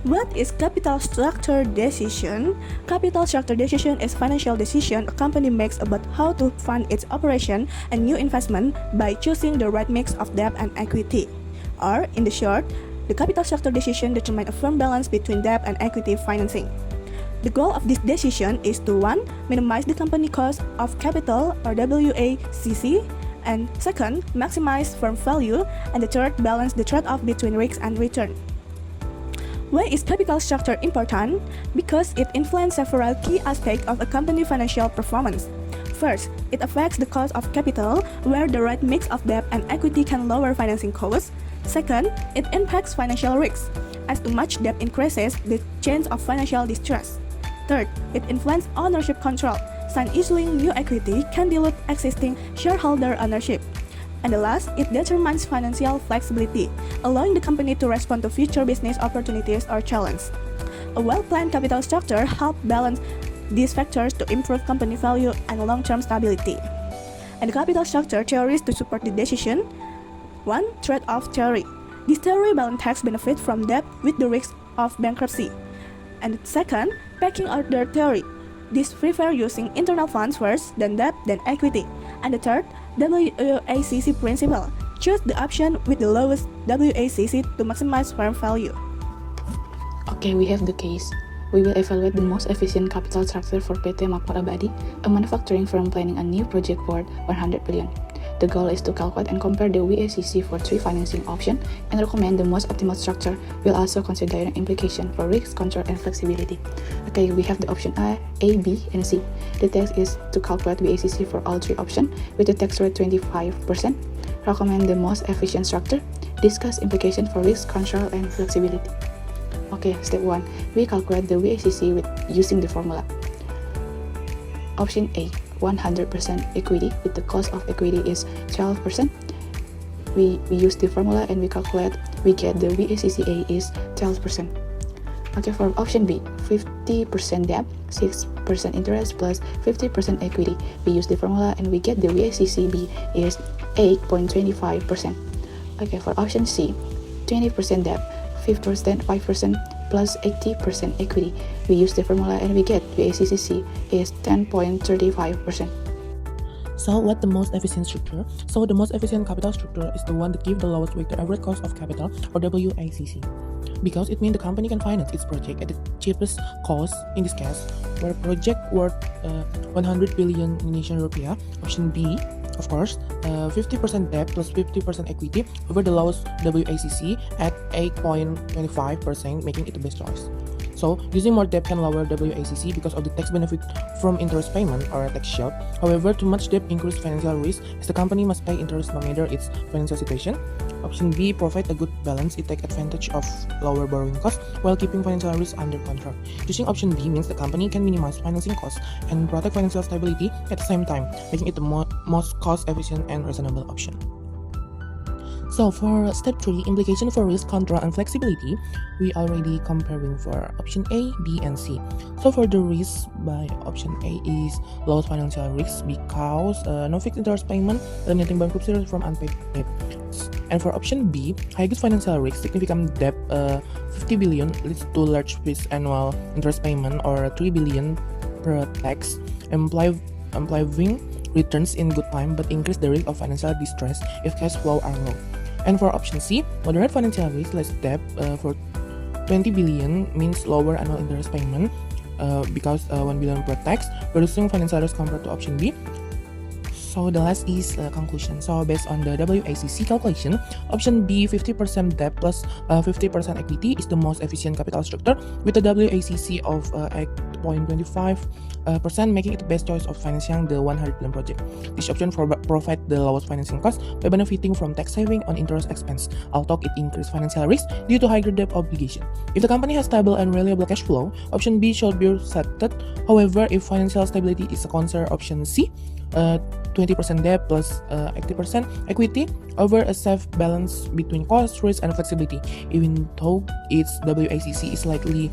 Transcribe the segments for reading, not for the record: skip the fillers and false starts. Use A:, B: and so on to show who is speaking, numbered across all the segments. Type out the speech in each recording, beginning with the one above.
A: What is capital structure decision? Capital structure decision is financial decision a company makes about how to fund its operation and new investment by choosing the right mix of debt and equity. Or, in the short, the capital structure decision determines a firm balance between debt and equity financing. The goal of this decision is to 1. Minimize the company cost of capital or WACC, and 2. Maximize firm value, and the 3rd, balance the trade-off between risk and return. Why is capital structure important? Because it influences several key aspects of a company's financial performance. First, it affects the cost of capital, where the right mix of debt and equity can lower financing costs. Second, it impacts financial risks. As too much debt increases the chance of financial distress. Third, it influences ownership control, since issuing new equity can dilute existing shareholder ownership. And the last, it determines financial flexibility, allowing the company to respond to future business opportunities or challenges. A well-planned capital structure helps balance these factors to improve company value and long-term stability. And the capital structure theories to support the decision. 1. Trade-off theory. This theory balances tax benefit from debt with the risk of bankruptcy. And second, pecking order theory. This prefers using internal funds first, then debt, then equity. And the third, WACC principle. Choose the option with the lowest WACC to maximize firm value.
B: Okay, we have the case. We will evaluate the most efficient capital structure for PT Makmur Abadi, a manufacturing firm planning a new project worth 100 billion. The goal is to calculate and compare the WACC for 3 financing options and recommend the most optimal structure. We'll also consider an implication for risk control and flexibility. Okay, we have the option A, B, and C. The text is to calculate WACC for all 3 options with the tax rate 25%. Recommend the most efficient structure. Discuss implication for risk control and flexibility. Okay, step 1. We calculate the WACC using the formula. Option A, 100% equity with the cost of equity is 12%. We use the formula and we calculate, we get the WACC is 12%. Okay, for option B, 50% debt, 6% interest plus 50% equity. We use the formula and we get the WACC B is 8.25%. Okay, for option C, 20% debt, 5% plus 80% equity. We use the formula and we get WACC C is 10.35%.
C: So what the most efficient structure? So the most efficient capital structure is the one that gives the lowest weighted average cost of capital or WACC. Because it means the company can finance its project at the cheapest cost, in this case, where a project worth 100 billion Indonesian rupiah. Option B, of course, 50% debt plus 50% equity over the lowest WACC at 8.25%, making it the best choice. So, using more debt can lower WACC because of the tax benefit from interest payment or tax shield. However, too much debt increases financial risk as the company must pay interest no matter its financial situation. Option B provides a good balance. It takes advantage of lower borrowing costs while keeping financial risk under control. Choosing option D means the company can minimize financing costs and protect financial stability at the same time, making it the most cost-efficient and reasonable option. So for step 3, implication for risk control and flexibility, we already comparing for option A, B, and C. So for the risk by option A is lowest financial risk because no fixed interest payment, eliminating bankruptcy risk from unpaid debt. And for option B, highest financial risk, significant debt 50 billion leads to large fixed annual interest payment or 3 billion per tax, implying returns in good time but increase the risk of financial distress if cash flow are low. And for option C, moderate financial risk, less debt for 20 billion means lower annual interest payment because 1 billion per tax, reducing financial risk compared to option B. So the last is conclusion. So based on the WACC calculation, option B, 50% debt plus 50% equity is the most efficient capital structure with a WACC of 8.25%, making it the best choice of financing the 100 billion project. This option provides the lowest financing cost by benefiting from tax saving on interest expense, although it increases financial risk due to higher debt obligation. If the company has stable and reliable cash flow, option B should be selected. However, if financial stability is a concern, option C, 20% debt plus 80% equity over a safe balance between cost, risk, and flexibility, even though its WACC is slightly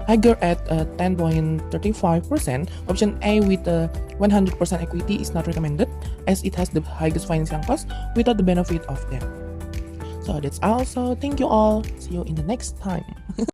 C: higher at 10.35%. Option A with 100% equity is not recommended as it has the highest financial cost without the benefit of debt. So that's all. So thank you all. See you in the next time.